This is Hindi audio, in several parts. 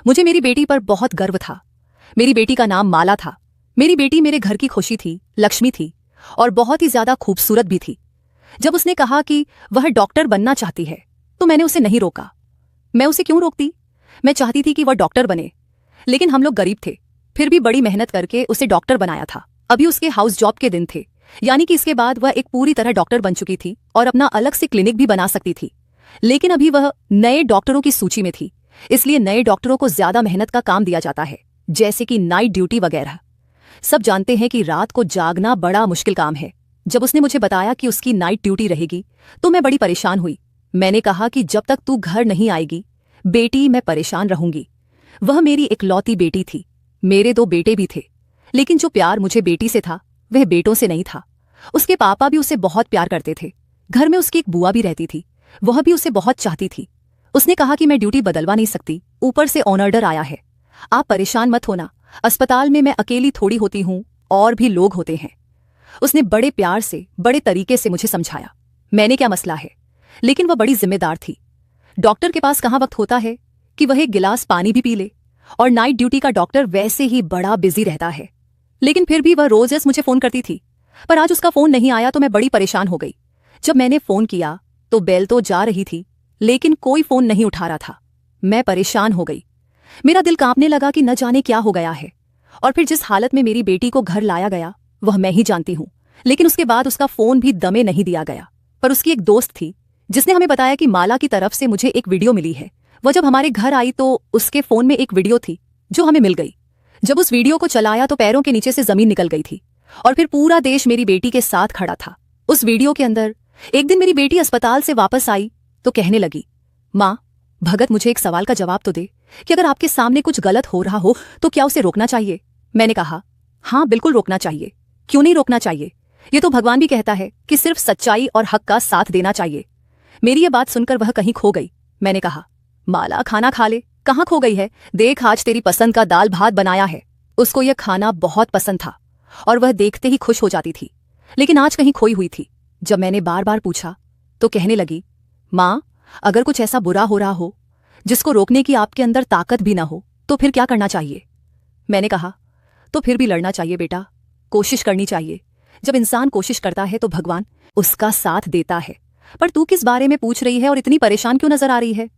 मुझे मेरी बेटी पर बहुत गर्व था। मेरी बेटी का नाम माला था। मेरी बेटी मेरे घर की खुशी थी, लक्ष्मी थी और बहुत ही ज्यादा खूबसूरत भी थी। जब उसने कहा कि वह डॉक्टर बनना चाहती है तो मैंने उसे नहीं रोका। मैं उसे क्यों रोकती? मैं चाहती थी कि वह डॉक्टर बने, लेकिन हम लोग गरीब थे। फिर भी बड़ी मेहनत करके उसे डॉक्टर बनाया था। अभी उसके हाउस जॉब के दिन थे, यानी कि इसके बाद वह एक पूरी तरह डॉक्टर बन चुकी थी और अपना अलग से क्लिनिक भी बना सकती थी। लेकिन अभी वह नए डॉक्टरों की सूची में थी, इसलिए नए डॉक्टरों को ज्यादा मेहनत का काम दिया जाता है, जैसे कि नाइट ड्यूटी वगैरह। सब जानते हैं कि रात को जागना बड़ा मुश्किल काम है। जब उसने मुझे बताया कि उसकी नाइट ड्यूटी रहेगी तो मैं बड़ी परेशान हुई। मैंने कहा कि जब तक तू घर नहीं आएगी बेटी, मैं परेशान रहूंगी। वह मेरी इकलौती बेटी थी। मेरे 2 बेटे भी थे, लेकिन जो प्यार मुझे बेटी से था वह बेटों से नहीं था। उसके पापा भी उसे बहुत प्यार करते थे। घर में उसकी एक बुआ भी रहती थी, वह भी उसे बहुत चाहती थी। उसने कहा कि मैं ड्यूटी बदलवा नहीं सकती, ऊपर से ऑर्डर आया है। आप परेशान मत होना, अस्पताल में मैं अकेली थोड़ी होती हूँ, और भी लोग होते हैं। उसने बड़े प्यार से, बड़े तरीके से मुझे समझाया। मैंने क्या मसला है, लेकिन वह बड़ी जिम्मेदार थी। डॉक्टर के पास कहाँ वक्त होता है कि वह एक गिलास पानी भी पी ले, और नाइट ड्यूटी का डॉक्टर वैसे ही बड़ा बिजी रहता है। लेकिन फिर भी वह रोज मुझे फोन करती थी, पर आज उसका फोन नहीं आया तो मैं बड़ी परेशान हो गई। जब मैंने फोन किया तो बेल तो जा रही थी, लेकिन कोई फोन नहीं उठा रहा था। मैं परेशान हो गई। मेरा दिल कांपने लगा कि न जाने क्या हो गया है। और फिर जिस हालत में मेरी बेटी को घर लाया गया वह मैं ही जानती हूँ। लेकिन उसके बाद उसका फोन भी दमे नहीं दिया गया। पर उसकी एक दोस्त थी जिसने हमें बताया कि माला की तरफ से मुझे एक वीडियो मिली है। वह जब हमारे घर आई तो उसके फोन में एक वीडियो थी जो हमें मिल गई। जब उस वीडियो को चलाया तो पैरों के नीचे से जमीन निकल गई थी, और फिर पूरा देश मेरी बेटी के साथ खड़ा था। उस वीडियो के अंदर एक दिन मेरी बेटी अस्पताल से वापस आई तो कहने लगी, माँ भगत, मुझे एक सवाल का जवाब तो दे कि अगर आपके सामने कुछ गलत हो रहा हो तो क्या उसे रोकना चाहिए? मैंने कहा, हाँ बिल्कुल रोकना चाहिए। क्यों नहीं रोकना चाहिए? ये तो भगवान भी कहता है कि सिर्फ सच्चाई और हक का साथ देना चाहिए। मेरी ये बात सुनकर वह कहीं खो गई। मैंने कहा, माला खाना खा ले। कहाँ खो गई है? देख, आज तेरी पसंद का दाल भात बनाया है। उसको यह खाना बहुत पसंद था और वह देखते ही खुश हो जाती थी, लेकिन आज कहीं खोई हुई थी। जब मैंने बार बार पूछा तो कहने लगी, माँ अगर कुछ ऐसा बुरा हो रहा हो जिसको रोकने की आपके अंदर ताकत भी ना हो तो फिर क्या करना चाहिए? मैंने कहा, तो फिर भी लड़ना चाहिए बेटा, कोशिश करनी चाहिए। जब इंसान कोशिश करता है तो भगवान उसका साथ देता है। पर तू किस बारे में पूछ रही है और इतनी परेशान क्यों नजर आ रही है?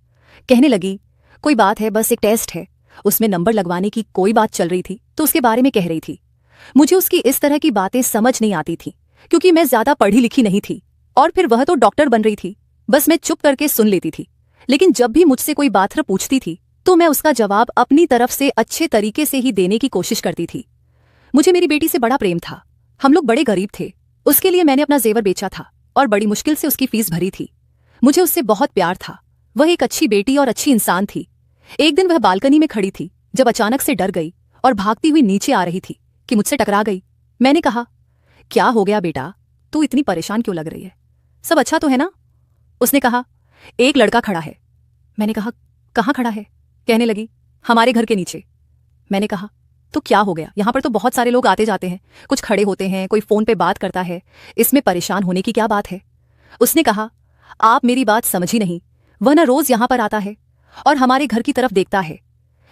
कहने लगी, कोई बात है, बस एक टेस्ट है। उसमें नंबर लगवाने की कोई बात चल रही थी तो उसके बारे में कह रही थी। मुझे उसकी इस तरह की बातें समझ नहीं आती थी, क्योंकि मैं ज्यादा पढ़ी लिखी नहीं थी, और फिर वह तो डॉक्टर बन रही थी। बस मैं चुप करके सुन लेती थी। लेकिन जब भी मुझसे कोई बात पूछती थी तो मैं उसका जवाब अपनी तरफ से अच्छे तरीके से ही देने की कोशिश करती थी। मुझे मेरी बेटी से बड़ा प्रेम था। हम लोग बड़े गरीब थे। उसके लिए मैंने अपना जेवर बेचा था और बड़ी मुश्किल से उसकी फीस भरी थी। मुझे उससे बहुत प्यार था। वह एक अच्छी बेटी और अच्छी इंसान थी। एक दिन वह बालकनी में खड़ी थी जब अचानक से डर गई और भागती हुई नीचे आ रही थी कि मुझसे टकरा गई। मैंने कहा, क्या हो गया बेटा, तू इतनी परेशान क्यों लग रही है? सब अच्छा तो है ना? उसने कहा, एक लड़का खड़ा है। मैंने कहा, कहाँ खड़ा है? कहने लगी, हमारे घर के नीचे। मैंने कहा, तो क्या हो गया? यहाँ पर तो बहुत सारे लोग आते जाते हैं, कुछ खड़े होते हैं, कोई फोन पे बात करता है, इसमें परेशान होने की क्या बात है? उसने कहा, आप मेरी बात समझी नहीं। वह न रोज यहाँ पर आता है और हमारे घर की तरफ देखता है।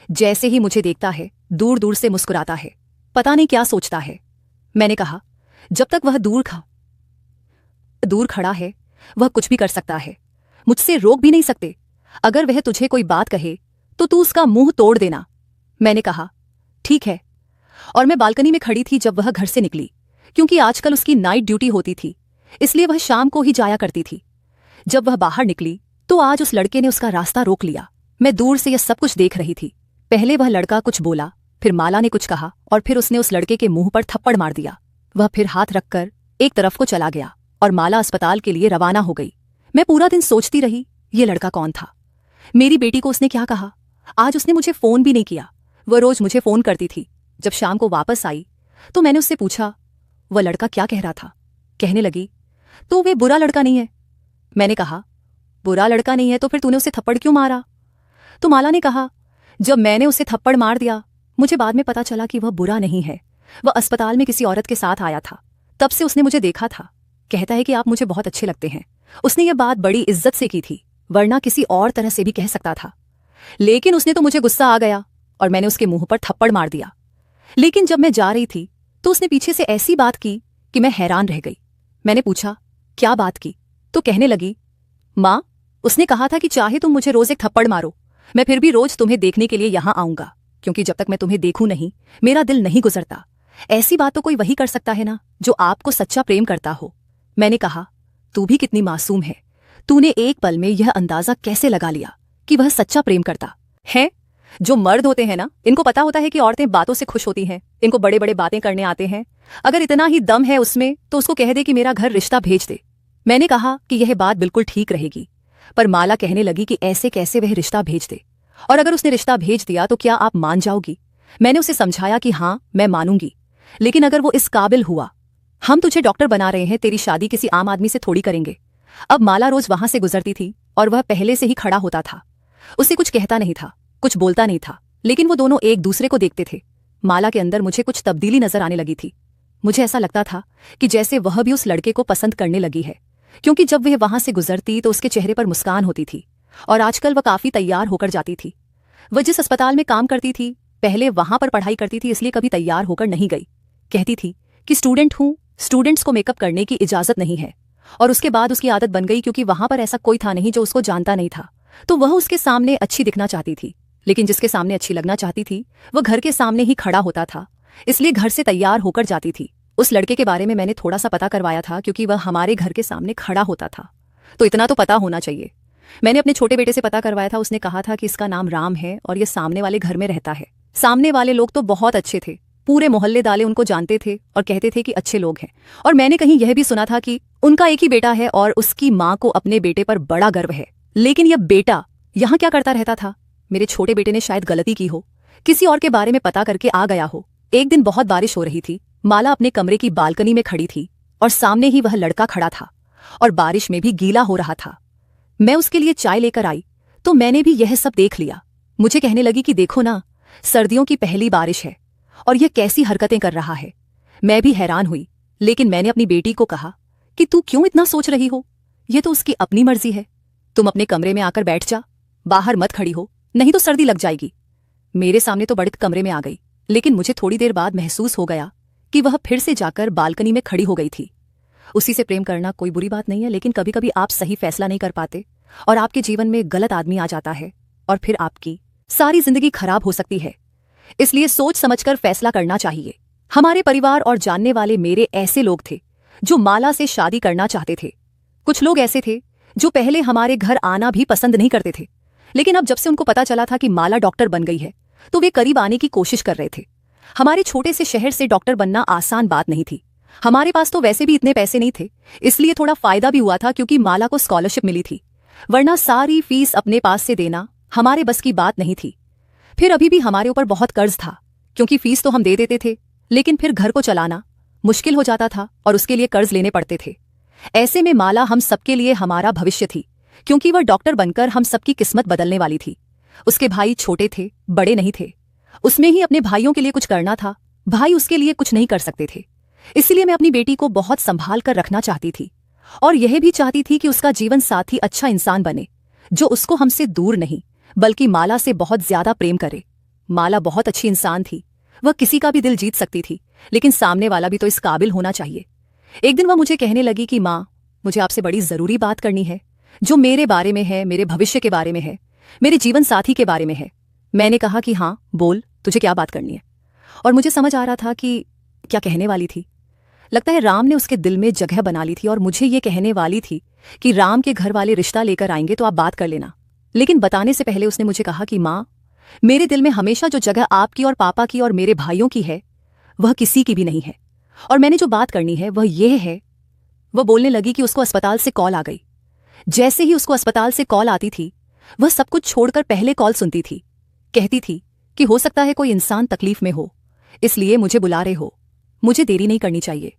जैसे ही मुझे देखता है दूर दूर से मुस्कुराता है, पता नहीं क्या सोचता है। मैंने कहा, जब तक वह दूर खड़ा है वह कुछ भी कर सकता है, मुझसे रोक भी नहीं सकते। अगर वह तुझे कोई बात कहे तो तू उसका मुंह तोड़ देना। मैंने कहा, ठीक है। और मैं बालकनी में खड़ी थी जब वह घर से निकली, क्योंकि आजकल उसकी नाइट ड्यूटी होती थी, इसलिए वह शाम को ही जाया करती थी। जब वह बाहर निकली तो आज उस लड़के ने उसका रास्ता रोक लिया। मैं दूर से यह सब कुछ देख रही थी। पहले वह लड़का कुछ बोला, फिर माला ने कुछ कहा और फिर उसने उस लड़के के मुंह पर थप्पड़ मार दिया। वह फिर हाथ रखकर एक तरफ को चला गया और माला अस्पताल के लिए रवाना हो गई। मैं पूरा दिन सोचती रही, ये लड़का कौन था? मेरी बेटी को उसने क्या कहा? आज उसने मुझे फोन भी नहीं किया। वह रोज मुझे फोन करती थी। जब शाम को वापस आई तो मैंने उससे पूछा, वह लड़का क्या कह रहा था? कहने लगी, तो वे बुरा लड़का नहीं है। मैंने कहा, बुरा लड़का नहीं है तो फिर तूने उसे थप्पड़ क्यों मारा? तो माला ने कहा, जब मैंने उसे थप्पड़ मार दिया मुझे बाद में पता चला कि वह बुरा नहीं है। वह अस्पताल में किसी औरत के साथ आया था, तब से उसने मुझे देखा था। कहता है कि आप मुझे बहुत अच्छे लगते हैं। उसने यह बात बड़ी इज्जत से की थी, वरना किसी और तरह से भी कह सकता था। लेकिन उसने तो मुझे गुस्सा आ गया और मैंने उसके मुंह पर थप्पड़ मार दिया। लेकिन जब मैं जा रही थी तो उसने पीछे से ऐसी बात की कि मैं हैरान रह गई। मैंने पूछा, क्या बात की? तो कहने लगी, माँ, उसने कहा था कि चाहे तुम मुझे रोज एक थप्पड़ मारो, मैं फिर भी रोज तुम्हें देखने के लिए यहां आऊंगा, क्योंकि जब तक मैं तुम्हें देखूं नहीं मेरा दिल नहीं गुजरता। ऐसी बात तो कोई वही कर सकता है ना जो आपको सच्चा प्रेम करता हो। मैंने कहा, तू भी कितनी मासूम है, तूने एक पल में यह अंदाजा कैसे लगा लिया कि वह सच्चा प्रेम करता है? जो मर्द होते हैं ना, इनको पता होता है कि औरतें बातों से खुश होती हैं, इनको बड़े बड़े बातें करने आते हैं। अगर इतना ही दम है उसमें तो उसको कह दे कि मेरा घर रिश्ता भेज दे। मैंने कहा कि यह बात बिल्कुल ठीक रहेगी, पर माला कहने लगी कि ऐसे कैसे वह रिश्ता भेज दे, और अगर उसने रिश्ता भेज दिया तो क्या आप मान जाओगी? मैंने उसे समझाया कि हाँ, मैं मानूंगी, लेकिन अगर वो इस काबिल हुआ। हम तुझे डॉक्टर बना रहे हैं, तेरी शादी किसी आम आदमी से थोड़ी करेंगे। अब माला रोज वहां से गुजरती थी और वह पहले से ही खड़ा होता था। उसे कुछ कहता नहीं था, कुछ बोलता नहीं था, लेकिन वो दोनों एक दूसरे को देखते थे। माला के अंदर मुझे कुछ तब्दीली नजर आने लगी थी। मुझे ऐसा लगता था कि जैसे वह भी उस लड़के को पसंद करने लगी है, क्योंकि जब वह वहां से गुजरती तो उसके चेहरे पर मुस्कान होती थी और आजकल वह काफी तैयार होकर जाती थी। वह जिस अस्पताल में काम करती थी, पहले वहां पर पढ़ाई करती थी, इसलिए कभी तैयार होकर नहीं गई। कहती थी कि स्टूडेंट हूं, स्टूडेंट्स को मेकअप करने की इजाजत नहीं है। और उसके बाद उसकी आदत बन गई, क्योंकि वहां पर ऐसा कोई था नहीं जो उसको जानता नहीं था, तो वह उसके सामने अच्छी दिखना चाहती थी। लेकिन जिसके सामने अच्छी लगना चाहती थी वह घर के सामने ही खड़ा होता था, इसलिए घर से तैयार होकर जाती थी। उस लड़के के बारे में मैंने थोड़ा सा पता करवाया था, क्योंकि वह हमारे घर के सामने खड़ा होता था, तो इतना तो पता होना चाहिए। मैंने अपने छोटे बेटे से पता करवाया था, उसने कहा था कि इसका नाम राम है और ये सामने वाले घर में रहता है। सामने वाले लोग तो बहुत अच्छे थे, पूरे मोहल्ले दाले उनको जानते थे और कहते थे कि अच्छे लोग हैं। और मैंने कहीं यह भी सुना था कि उनका एक ही बेटा है और उसकी माँ को अपने बेटे पर बड़ा गर्व है। लेकिन यह बेटा यहाँ क्या करता रहता था? मेरे छोटे बेटे ने शायद गलती की हो, किसी और के बारे में पता करके आ गया हो। एक दिन बहुत बारिश हो रही थी, माला अपने कमरे की बालकनी में खड़ी थी और सामने ही वह लड़का खड़ा था और बारिश में भी गीला हो रहा था। मैं उसके लिए चाय लेकर आई तो मैंने भी यह सब देख लिया। मुझे कहने लगी कि देखो ना, सर्दियों की पहली बारिश है और यह कैसी हरकतें कर रहा है। मैं भी हैरान हुई, लेकिन मैंने अपनी बेटी को कहा कि तू क्यों इतना सोच रही हो, यह तो उसकी अपनी मर्जी है। तुम अपने कमरे में आकर बैठ जा, बाहर मत खड़ी हो, नहीं तो सर्दी लग जाएगी। मेरे सामने तो बढ़त कमरे में आ गई, लेकिन मुझे थोड़ी देर बाद महसूस हो गया कि वह फिर से जाकर बालकनी में खड़ी हो गई थी। उसी से प्रेम करना कोई बुरी बात नहीं है, लेकिन कभी कभी आप सही फैसला नहीं कर पाते और आपके जीवन में गलत आदमी आ जाता है और फिर आपकी सारी जिंदगी खराब हो सकती है। इसलिए सोच समझकर फैसला करना चाहिए। हमारे परिवार और जानने वाले मेरे ऐसे लोग थे जो माला से शादी करना चाहते थे। कुछ लोग ऐसे थे जो पहले हमारे घर आना भी पसंद नहीं करते थे, लेकिन अब जब से उनको पता चला था कि माला डॉक्टर बन गई है तो वे करीब आने की कोशिश कर रहे थे। हमारे छोटे से शहर से डॉक्टर बनना आसान बात नहीं थी। हमारे पास तो वैसे भी इतने पैसे नहीं थे, इसलिए थोड़ा फायदा भी हुआ था क्योंकि माला को स्कॉलरशिप मिली थी, वरना सारी फीस अपने पास से देना हमारे बस की बात नहीं थी। फिर अभी भी हमारे ऊपर बहुत कर्ज था, क्योंकि फीस तो हम दे देते थे, लेकिन फिर घर को चलाना मुश्किल हो जाता था और उसके लिए कर्ज लेने पड़ते थे। ऐसे में माला हम सबके लिए हमारा भविष्य थी, क्योंकि वह डॉक्टर बनकर हम सबकी किस्मत बदलने वाली थी। उसके भाई छोटे थे, बड़े नहीं थे, उसमें ही अपने भाइयों के लिए कुछ करना था। भाई उसके लिए कुछ नहीं कर सकते थे, इसलिए मैं अपनी बेटी को बहुत संभाल कर रखना चाहती थी और यह भी चाहती थी कि उसका जीवन साथी अच्छा इंसान बने, जो उसको हमसे दूर नहीं बल्कि माला से बहुत ज्यादा प्रेम करे। माला बहुत अच्छी इंसान थी, वह किसी का भी दिल जीत सकती थी, लेकिन सामने वाला भी तो इस काबिल होना चाहिए। एक दिन वह मुझे कहने लगी कि माँ, मुझे आपसे बड़ी जरूरी बात करनी है, जो मेरे बारे में है, मेरे भविष्य के बारे में है, मेरे जीवन साथी के बारे में है। मैंने कहा कि हाँ बोल, तुझे क्या बात करनी है। और मुझे समझ आ रहा था कि क्या कहने वाली थी। लगता है राम ने उसके दिल में जगह बना ली थी और मुझे ये कहने वाली थी कि राम के घर वाले रिश्ता लेकर आएंगे तो आप बात कर लेना। लेकिन बताने से पहले उसने मुझे कहा कि माँ, मेरे दिल में हमेशा जो जगह आपकी और पापा की और मेरे भाइयों की है वह किसी की भी नहीं है, और मैंने जो बात करनी है वह यह है। वह बोलने लगी कि उसको अस्पताल से कॉल आ गई। जैसे ही उसको अस्पताल से कॉल आती थी वह सब कुछ छोड़कर पहले कॉल सुनती थी। कहती थी कि हो सकता है कोई इंसान तकलीफ में हो, इसलिए मुझे बुला रहे हो, मुझे देरी नहीं करनी चाहिए।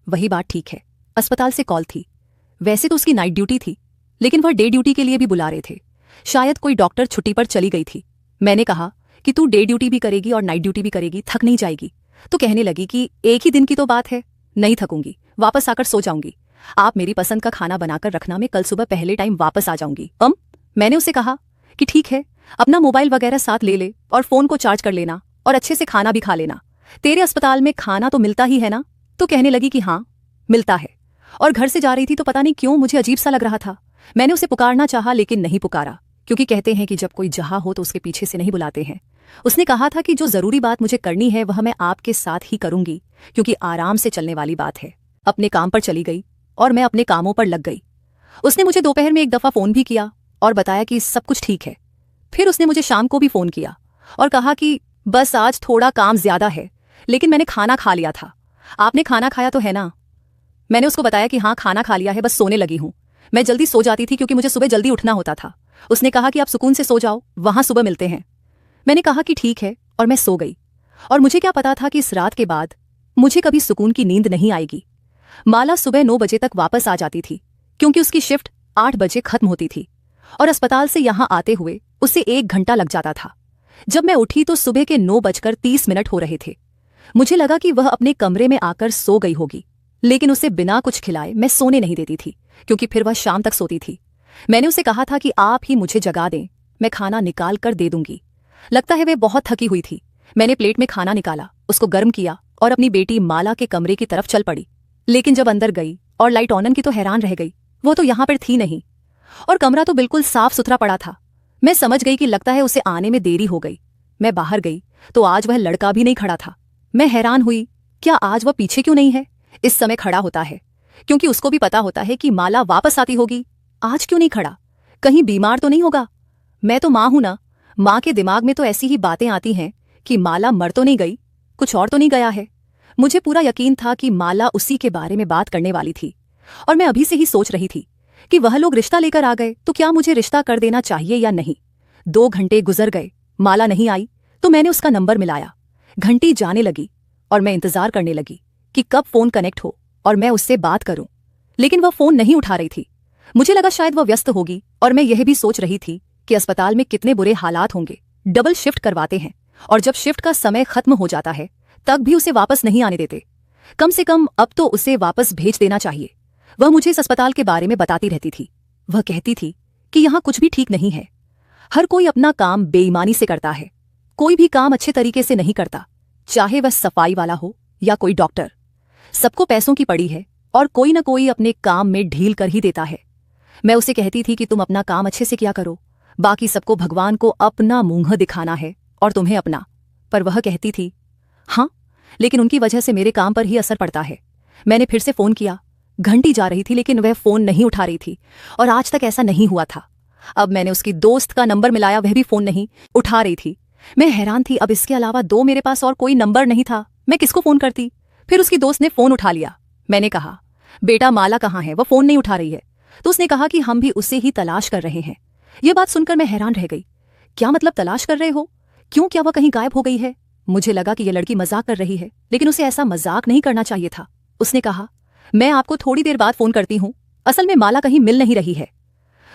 वही बात ठीक है, अस्पताल से कॉल थी। वैसे तो उसकी नाइट ड्यूटी थी, लेकिन वह डे ड्यूटी के लिए भी बुला रहे थे। शायद कोई डॉक्टर छुट्टी पर चली गई थी। मैंने कहा कि तू डे ड्यूटी भी करेगी और नाइट ड्यूटी भी करेगी, थक नहीं जाएगी? तो कहने लगी कि एक ही दिन की तो बात है, नहीं थकूंगी, वापस आकर सो जाऊंगी। आप मेरी पसंद का खाना बनाकर रखना, मैं कल सुबह पहले टाइम वापस आ जाऊंगी। मैंने उसे कहा कि ठीक है, अपना मोबाइल वगैरह साथ ले ले और फोन को चार्ज कर लेना और अच्छे से खाना भी खा लेना। तेरे अस्पताल में खाना तो मिलता ही है ना? तो कहने लगी कि हाँ मिलता है। और घर से जा रही थी तो पता नहीं क्यों मुझे अजीब सा लग रहा था। मैंने उसे पुकारना चाहा लेकिन नहीं पुकारा, क्योंकि कहते हैं कि जब कोई जहा हो तो उसके पीछे से नहीं बुलाते हैं। उसने कहा था कि जो जरूरी बात मुझे करनी है वह मैं आपके साथ ही करूंगी, क्योंकि आराम से चलने वाली बात है। अपने काम पर चली गई और मैं अपने कामों पर लग गई। उसने मुझे दोपहर में एक दफा फोन भी किया और बताया कि सब कुछ ठीक है। फिर उसने मुझे शाम को भी फोन किया और कहा कि बस आज थोड़ा काम ज्यादा है, लेकिन मैंने खाना खा लिया था। आपने खाना खाया तो है ना? मैंने उसको बताया कि हाँ खाना खा लिया है, बस सोने लगी हूँ। मैं जल्दी सो जाती थी क्योंकि मुझे सुबह जल्दी उठना होता था। उसने कहा कि आप सुकून से सो जाओ, वहां सुबह मिलते हैं। मैंने कहा कि ठीक है और मैं सो गई। और मुझे क्या पता था कि इस रात के बाद मुझे कभी सुकून की नींद नहीं आएगी। माला सुबह 9 बजे तक वापस आ जाती थी, क्योंकि उसकी शिफ्ट 8 बजे खत्म होती थी और अस्पताल से यहां आते हुए उसे 1 घंटा लग जाता था। जब मैं उठी तो सुबह के 9:30 हो रहे थे। मुझे लगा कि वह अपने कमरे में आकर सो गई होगी, लेकिन उसे बिना कुछ खिलाए मैं सोने नहीं देती थी, क्योंकि फिर वह शाम तक सोती थी। मैंने उसे कहा था कि आप ही मुझे जगा दें, मैं खाना निकाल कर दे दूंगी। लगता है वह बहुत थकी हुई थी। मैंने प्लेट में खाना निकाला, उसको गर्म किया और अपनी बेटी माला के कमरे की तरफ चल पड़ी। लेकिन जब अंदर गई और लाइट ऑन की तो हैरान रह गई, वो तो यहां पर थी नहीं और कमरा तो बिल्कुल साफ सुथरा पड़ा था। मैं समझ गई कि लगता है उसे आने में देरी हो गई। मैं बाहर गई तो आज वह लड़का भी नहीं खड़ा था। मैं हैरान हुई, क्या आज वह पीछे क्यों नहीं है? इस समय खड़ा होता है, क्योंकि उसको भी पता होता है कि माला वापस आती होगी। आज क्यों नहीं खड़ा? कहीं बीमार तो नहीं होगा? मैं तो माँ हूं ना, माँ के दिमाग में तो ऐसी ही बातें आती हैं कि माला मर तो नहीं गई, कुछ और तो नहीं गया है। मुझे पूरा यकीन था कि माला उसी के बारे में बात करने वाली थी और मैं अभी से ही सोच रही थी कि वह लोग रिश्ता लेकर आ गए तो क्या मुझे रिश्ता कर देना चाहिए या नहीं। 2 घंटे गुजर गए, माला नहीं आई तो मैंने उसका नंबर मिलाया। घंटी जाने लगी और मैं इंतजार करने लगी कि कब फोन कनेक्ट हो और मैं उससे बात करूं, लेकिन वह फोन नहीं उठा रही थी। मुझे लगा शायद वह व्यस्त होगी और मैं यह भी सोच रही थी कि अस्पताल में कितने बुरे हालात होंगे। डबल शिफ्ट करवाते हैं और जब शिफ्ट का समय खत्म हो जाता है तब भी उसे वापस नहीं आने देते। कम से कम अब तो उसे वापस भेज देना चाहिए। वह मुझे इस अस्पताल के बारे में बताती रहती थी। वह कहती थी कि यहाँ कुछ भी ठीक नहीं है। हर कोई अपना काम बेईमानी से करता है, कोई भी काम अच्छे तरीके से नहीं करता, चाहे वह सफाई वाला हो या कोई डॉक्टर। सबको पैसों की पड़ी है और कोई न कोई अपने काम में ढील कर ही देता है। मैं उसे कहती थी कि तुम अपना काम अच्छे से किया करो, बाकी सबको भगवान को अपना मुंह दिखाना है और तुम्हें अपना। पर वह कहती थी हाँ, लेकिन उनकी वजह से मेरे काम पर ही असर पड़ता है। मैंने फिर से फोन किया, घंटी जा रही थी लेकिन वह फोन नहीं उठा रही थी और आज तक ऐसा नहीं हुआ था। अब मैंने उसकी दोस्त का नंबर मिलाया, वह भी फोन नहीं उठा रही थी। मैं हैरान थी, अब इसके अलावा मेरे पास और कोई नंबर नहीं था, मैं किसको फोन करती। फिर उसकी दोस्त ने फोन उठा लिया। मैंने कहा बेटा माला कहाँ है, वह फोन नहीं उठा रही है। तो उसने कहा कि हम भी उसे ही तलाश कर रहे हैं। यह बात सुनकर मैं हैरान रह गई। क्या मतलब तलाश कर रहे हो? क्यों, क्या वह कहीं गायब हो गई है? मुझे लगा कि यह लड़की मजाक कर रही है, लेकिन उसे ऐसा मजाक नहीं करना चाहिए था। उसने कहा मैं आपको थोड़ी देर बाद फोन करती हूँ, असल में माला कहीं मिल नहीं रही है।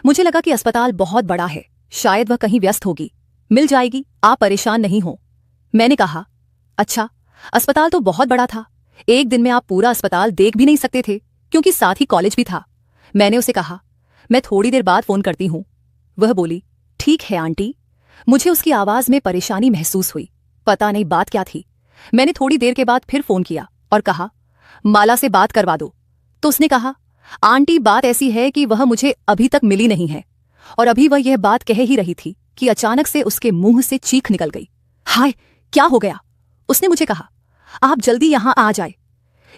मुझे लगा कि अस्पताल बहुत बड़ा है, शायद वह कहीं व्यस्त होगी, मिल जाएगी, आप परेशान नहीं हो। मैंने कहा अच्छा, अस्पताल तो बहुत बड़ा था, एक दिन में आप पूरा अस्पताल देख भी नहीं सकते थे, क्योंकि साथ ही कॉलेज भी था। मैंने उसे कहा मैं थोड़ी देर बाद फोन करती हूँ। वह बोली ठीक है आंटी। मुझे उसकी आवाज में परेशानी महसूस हुई, पता नहीं बात क्या थी। मैंने थोड़ी देर के बाद फिर फोन किया और कहा माला से बात करवा दो। तो उसने कहा आंटी बात ऐसी है कि वह मुझे अभी तक मिली नहीं है। और अभी वह यह बात कह ही रही थी कि अचानक से उसके मुंह से चीख निकल गई। हाय, क्या हो गया? उसने मुझे कहा आप जल्दी यहां आ जाए।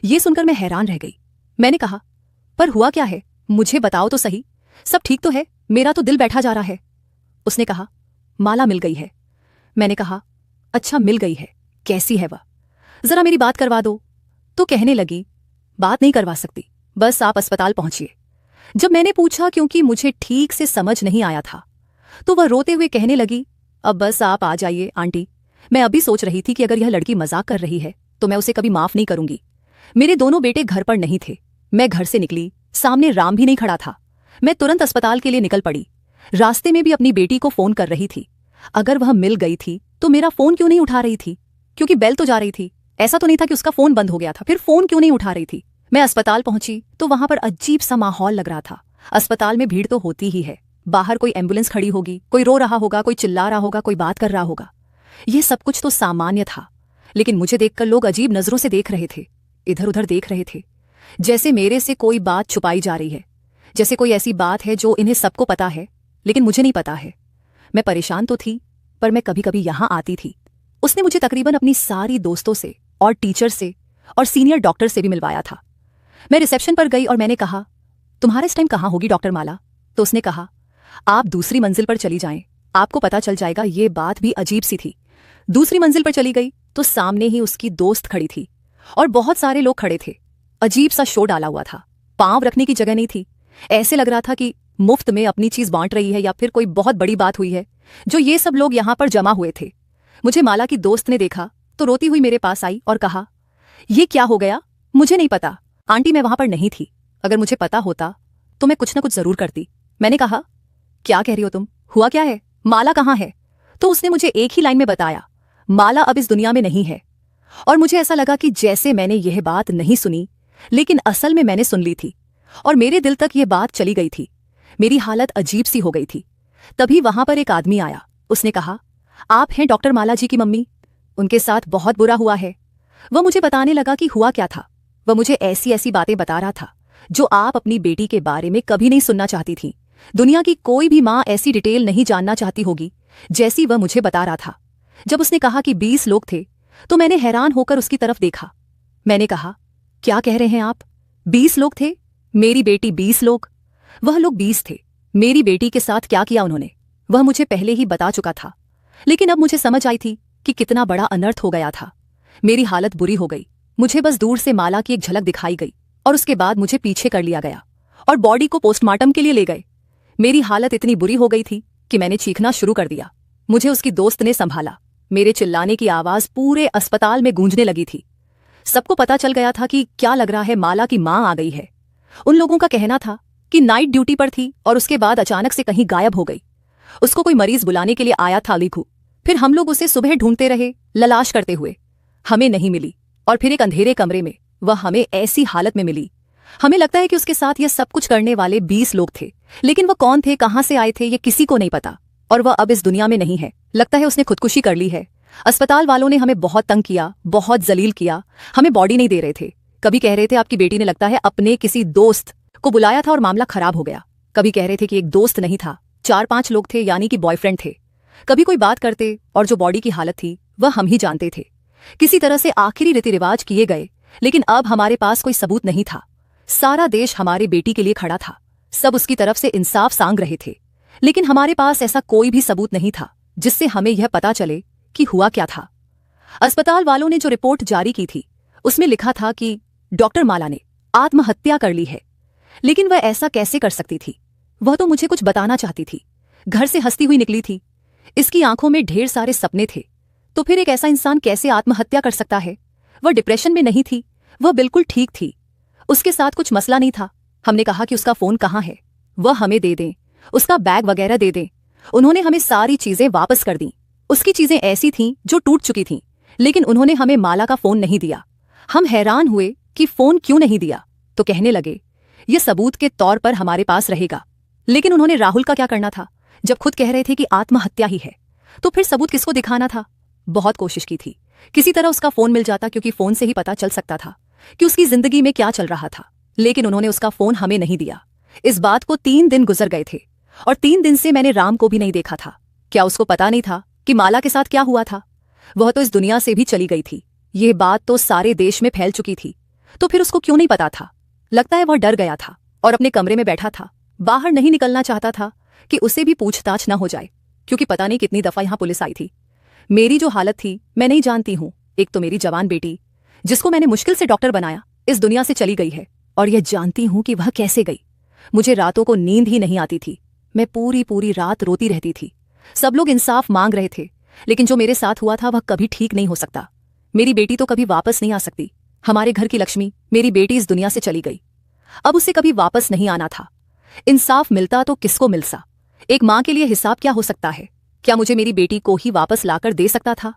ये सुनकर मैं हैरान रह गई। मैंने कहा पर हुआ क्या है, मुझे बताओ तो सही, सब ठीक तो है, मेरा तो दिल बैठा जा रहा है। उसने कहा माला मिल गई है। मैंने कहा अच्छा मिल गई है, कैसी है वह, जरा मेरी बात करवा दो। तो कहने लगी बात नहीं करवा सकती, बस आप अस्पताल पहुंचिए। जब मैंने पूछा, क्योंकि मुझे ठीक से समझ नहीं आया था, तो वह रोते हुए कहने लगी अब बस आप आ जाइए आंटी। मैं अभी सोच रही थी कि अगर यह लड़की मजाक कर रही है तो मैं उसे कभी माफ नहीं करूंगी। मेरे दोनों बेटे घर पर नहीं थे। मैं घर से निकली, सामने राम भी नहीं खड़ा था। मैं तुरंत अस्पताल के लिए निकल पड़ी। रास्ते में भी अपनी बेटी को फोन कर रही थी। अगर वह मिल गई थी तो मेरा फोन क्यों नहीं उठा रही थी? क्योंकि बेल तो जा रही थी, ऐसा तो नहीं था कि उसका फोन बंद हो गया था, फिर फोन क्यों नहीं उठा रही थी? मैं अस्पताल पहुंची तो वहां पर अजीब सा माहौल लग रहा था। अस्पताल में भीड़ तो होती ही है, बाहर कोई एम्बुलेंस खड़ी होगी, कोई रो रहा होगा, कोई चिल्ला रहा होगा, कोई बात कर रहा होगा। यह सब कुछ तो सामान्य था, लेकिन मुझे देखकर लोग अजीब नजरों से देख रहे थे, इधर उधर देख रहे थे, जैसे मेरे से कोई बात छुपाई जा रही है, जैसे कोई ऐसी बात है जो इन्हें सबको पता है लेकिन मुझे नहीं पता है। मैं परेशान तो थी, पर मैं कभी कभी यहां आती थी। उसने मुझे तकरीबन अपनी सारी दोस्तों से और टीचर से और सीनियर डॉक्टर से भी मिलवाया था। मैं रिसेप्शन पर गई और मैंने कहा, तुम्हारा इस टाइम कहाँ होगी डॉक्टर माला? तो उसने कहा, आप दूसरी मंजिल पर चली जाएं, आपको पता चल जाएगा। ये बात भी अजीब सी थी। दूसरी मंजिल पर चली गई तो सामने ही उसकी दोस्त खड़ी थी और बहुत सारे लोग खड़े थे। अजीब सा शो डाला हुआ था, पांव रखने की जगह नहीं थी। ऐसे लग रहा था कि मुफ्त में अपनी चीज बांट रही है या फिर कोई बहुत बड़ी बात हुई है जो ये सब लोग यहां पर जमा हुए थे। मुझे माला की दोस्त ने देखा तो रोती हुई मेरे पास आई और कहा, ये क्या हो गया? मुझे नहीं पता आंटी, मैं वहां पर नहीं थी। अगर मुझे पता होता तो मैं कुछ न कुछ जरूर करती। मैंने कहा, क्या कह रही हो तुम? हुआ क्या है? माला कहाँ है? तो उसने मुझे एक ही लाइन में बताया, माला अब इस दुनिया में नहीं है। और मुझे ऐसा लगा कि जैसे मैंने यह बात नहीं सुनी, लेकिन असल में मैंने सुन ली थी और मेरे दिल तक यह बात चली गई थी। मेरी हालत अजीब सी हो गई थी। तभी वहां पर एक आदमी आया। उसने कहा, आप हैं डॉक्टर माला जी की मम्मी? उनके साथ बहुत बुरा हुआ है। वह मुझे बताने लगा कि हुआ क्या था। वह मुझे ऐसी ऐसी बातें बता रहा था जो आप अपनी बेटी के बारे में कभी नहीं सुनना चाहती थी। दुनिया की कोई भी माँ ऐसी डिटेल नहीं जानना चाहती होगी जैसी वह मुझे बता रहा था। जब उसने कहा कि 20 लोग थे तो मैंने हैरान होकर उसकी तरफ देखा। मैंने कहा, क्या कह रहे हैं आप? 20 लोग थे? मेरी बेटी 20 लोग? वह लोग 20 थे। मेरी बेटी के साथ क्या किया उन्होंने, वह मुझे पहले ही बता चुका था, लेकिन अब मुझे समझ आई थी कि कितना बड़ा अनर्थ हो गया था। मेरी हालत बुरी हो गई। मुझे बस दूर से माला की एक झलक दिखाई गई और उसके बाद मुझे पीछे कर लिया गया और बॉडी को पोस्टमार्टम के लिए ले गए। मेरी हालत इतनी बुरी हो गई थी कि मैंने चीखना शुरू कर दिया। मुझे उसकी दोस्त ने संभाला। मेरे चिल्लाने की आवाज पूरे अस्पताल में गूंजने लगी थी। सबको पता चल गया था कि क्या लग रहा है, माला की मां आ गई है। उन लोगों का कहना था कि नाइट ड्यूटी पर थी और उसके बाद अचानक से कहीं गायब हो गई। उसको कोई मरीज बुलाने के लिए आया था लिखू। फिर हम लोग उसे सुबह ढूंढते रहे, ललाश करते हुए। हमें नहीं मिली और फिर एक अंधेरे कमरे में वह हमें ऐसी हालत में मिली। हमें लगता है कि उसके साथ यह सब कुछ करने वाले 20 लोग थे, लेकिन वह कौन थे, कहां से आए थे, ये किसी को नहीं पता। और वह अब इस दुनिया में नहीं है। लगता है उसने खुदकुशी कर ली है। अस्पताल वालों ने हमें बहुत तंग किया, बहुत जलील किया। हमें बॉडी नहीं दे रहे थे। कभी कह रहे थे आपकी बेटी ने लगता है अपने किसी दोस्त को बुलाया था और मामला खराब हो गया। कभी कह रहे थे कि एक दोस्त नहीं था, 4-5 लोग थे, यानी कि बॉयफ्रेंड थे। कभी कोई बात करते और जो बॉडी की हालत थी वह हम ही जानते थे। किसी तरह से आखिरी रीति रिवाज किए गए, लेकिन अब हमारे पास कोई सबूत नहीं था। सारा देश हमारे बेटी के लिए खड़ा था। सब उसकी तरफ से इंसाफ सांग रहे थे, लेकिन हमारे पास ऐसा कोई भी सबूत नहीं था जिससे हमें यह पता चले कि हुआ क्या था। अस्पताल वालों ने जो रिपोर्ट जारी की थी उसमें लिखा था कि डॉक्टर माला ने आत्महत्या कर ली है। लेकिन वह ऐसा कैसे कर सकती थी? वह तो मुझे कुछ बताना चाहती थी। घर से हंसती हुई निकली थी। इसकी आंखों में ढेर सारे सपने थे। तो फिर एक ऐसा इंसान कैसे आत्महत्या कर सकता है? वह डिप्रेशन में नहीं थी, वह बिल्कुल ठीक थी। उसके साथ कुछ मसला नहीं था। हमने कहा कि उसका फोन कहाँ है, वह हमें दे दें, उसका बैग वगैरह दे दें। उन्होंने हमें सारी चीजें वापस कर दी। उसकी चीजें ऐसी थीं जो टूट चुकी थीं, लेकिन उन्होंने हमें माला का फोन नहीं दिया। हम हैरान हुए कि फोन क्यों नहीं दिया, तो कहने लगे यह सबूत के तौर पर हमारे पास रहेगा। लेकिन उन्होंने राहुल का क्या करना था? जब खुद कह रहे थे कि आत्महत्या ही है, तो फिर सबूत किसको दिखाना था? बहुत कोशिश की थी, किसी तरह उसका फोन मिल जाता, क्योंकि फोन से ही पता चल सकता था कि उसकी जिंदगी में क्या चल रहा था। लेकिन उन्होंने उसका फोन हमें नहीं दिया। इस बात को 3 दिन गुजर गए थे और 3 दिन से मैंने राम को भी नहीं देखा था। क्या उसको पता नहीं था कि माला के साथ क्या हुआ था? वह तो इस दुनिया से भी चली गई थी। यह बात तो सारे देश में फैल चुकी थी, तो फिर उसको क्यों नहीं पता था? लगता है वह डर गया था और अपने कमरे में बैठा था। बाहर नहीं निकलना चाहता था कि उसे भी पूछताछ न हो जाए, क्योंकि पता नहीं कितनी दफा यहां पुलिस आई थी। मेरी जो हालत थी मैं नहीं जानती हूं। एक तो मेरी जवान बेटी, जिसको मैंने मुश्किल से डॉक्टर बनाया, इस दुनिया से चली गई है, और यह जानती हूं कि वह कैसे गई। मुझे रातों को नींद ही नहीं आती थी। मैं पूरी पूरी रात रोती रहती थी। सब लोग इंसाफ मांग रहे थे, लेकिन जो मेरे साथ हुआ था वह कभी ठीक नहीं हो सकता। मेरी बेटी तो कभी वापस नहीं आ सकती। हमारे घर की लक्ष्मी, मेरी बेटी, इस दुनिया से चली गई। अब उसे कभी वापस नहीं आना था। इंसाफ मिलता तो किसको मिलता? एक माँ के लिए हिसाब क्या हो सकता है? क्या मुझे मेरी बेटी को ही वापस लाकर दे सकता था?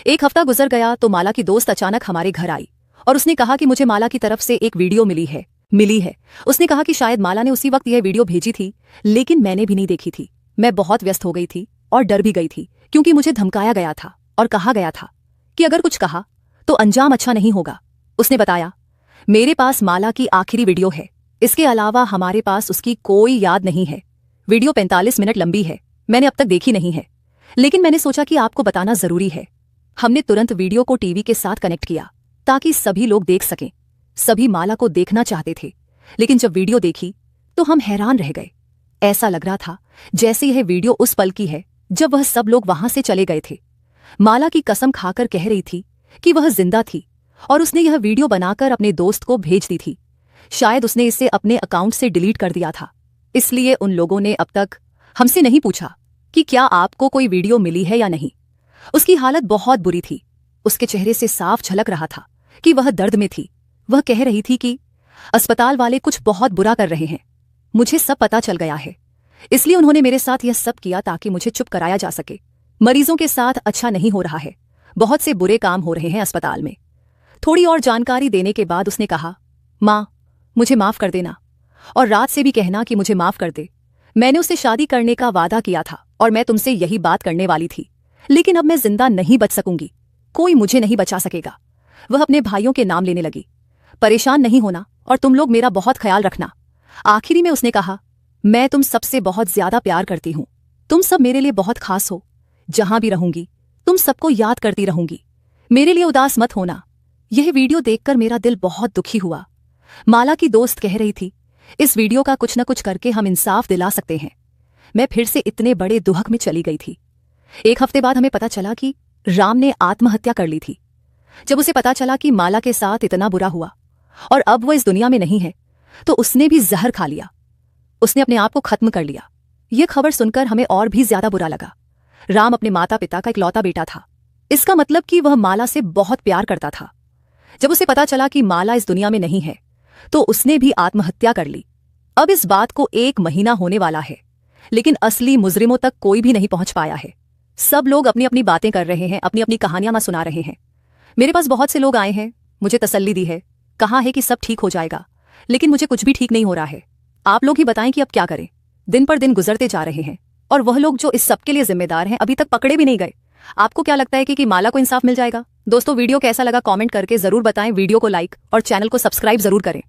1 हफ्ता गुजर गया तो माला की दोस्त अचानक हमारे घर आई और उसने कहा कि मुझे माला की तरफ से एक वीडियो मिली है मिली है। उसने कहा कि शायद माला ने उसी वक्त यह वीडियो भेजी थी, लेकिन मैंने भी नहीं देखी थी। मैं बहुत व्यस्त हो गई थी और डर भी गई थी, क्योंकि मुझे धमकाया गया था और कहा गया था कि अगर कुछ कहा तो अंजाम अच्छा नहीं होगा। उसने बताया, मेरे पास माला की आखिरी वीडियो है, इसके अलावा हमारे पास उसकी कोई याद नहीं है। वीडियो 45 मिनट लंबी है, मैंने अब तक देखी नहीं है, लेकिन मैंने सोचा कि आपको बताना जरूरी है। हमने तुरंत वीडियो को टीवी के साथ कनेक्ट किया ताकि सभी लोग देख सकें। सभी माला को देखना चाहते थे, लेकिन जब वीडियो देखी तो हम हैरान रह गए। ऐसा लग रहा था जैसे यह वीडियो उस पल की है जब वह सब लोग वहां से चले गए थे। माला की कसम खाकर कह रही थी कि वह जिंदा थी और उसने यह वीडियो बनाकर अपने दोस्त को भेज दी थी। शायद उसने इसे अपने अकाउंट से डिलीट कर दिया था, इसलिए उन लोगों ने अब तक हमसे नहीं पूछा कि क्या आपको कोई वीडियो मिली है या नहीं। उसकी हालत बहुत बुरी थी, उसके चेहरे से साफ झलक रहा था कि वह दर्द में थी। वह कह रही थी कि अस्पताल वाले कुछ बहुत बुरा कर रहे हैं, मुझे सब पता चल गया है, इसलिए उन्होंने मेरे साथ यह सब किया ताकि मुझे चुप कराया जा सके। मरीजों के साथ अच्छा नहीं हो रहा है, बहुत से बुरे काम हो रहे हैं अस्पताल में। थोड़ी और जानकारी देने के बाद उसने कहा, माँ मुझे माफ कर देना और रात से भी कहना कि मुझे माफ कर दे। मैंने उससे शादी करने का वादा किया था और मैं तुमसे यही बात करने वाली थी, लेकिन अब मैं जिंदा नहीं बच सकूंगी, कोई मुझे नहीं बचा सकेगा। वह अपने भाइयों के नाम लेने लगी। परेशान नहीं होना और तुम लोग मेरा बहुत ख्याल रखना। आखिरी में उसने कहा, मैं तुम सबसे बहुत ज्यादा प्यार करती हूँ, तुम सब मेरे लिए बहुत खास हो। जहां भी रहूंगी तुम सबको याद करती रहूंगी, मेरे लिए उदास मत होना। यह वीडियो देखकर मेरा दिल बहुत दुखी हुआ। माला की दोस्त कह रही थी, इस वीडियो का कुछ न कुछ करके हम इंसाफ दिला सकते हैं। मैं फिर से इतने बड़े दुहक में चली गई थी। एक हफ्ते बाद हमें पता चला कि राम ने आत्महत्या कर ली थी। जब उसे पता चला कि माला के साथ इतना बुरा हुआ और अब वह इस दुनिया में नहीं है, तो उसने भी जहर खा लिया। उसने अपने आप को खत्म कर लिया। यह खबर सुनकर हमें और भी ज्यादा बुरा लगा। राम अपने माता पिता का इकलौता बेटा था, इसका मतलब कि वह माला से बहुत प्यार करता था। जब उसे पता चला कि माला इस दुनिया में नहीं है, तो उसने भी आत्महत्या कर ली। अब इस बात को 1 महीना होने वाला है, लेकिन असली मुजरिमों तक कोई भी नहीं पहुंच पाया है। सब लोग अपनी अपनी बातें कर रहे हैं, अपनी अपनी कहानियां सुना रहे हैं। मेरे पास बहुत से लोग आए हैं, मुझे तसल्ली दी है, कहा है कि सब ठीक हो जाएगा, लेकिन मुझे कुछ भी ठीक नहीं हो रहा है। आप लोग ही बताएं कि अब क्या करें। दिन पर दिन गुजरते जा रहे हैं और वह लोग जो इस सब के लिए जिम्मेदार हैं अभी तक पकड़े भी नहीं गए। आपको क्या लगता है कि माला को इंसाफ मिल जाएगा? दोस्तों, वीडियो कैसा लगा कमेंट करके जरूर बताएं। वीडियो को लाइक और चैनल को सब्सक्राइब जरूर करें।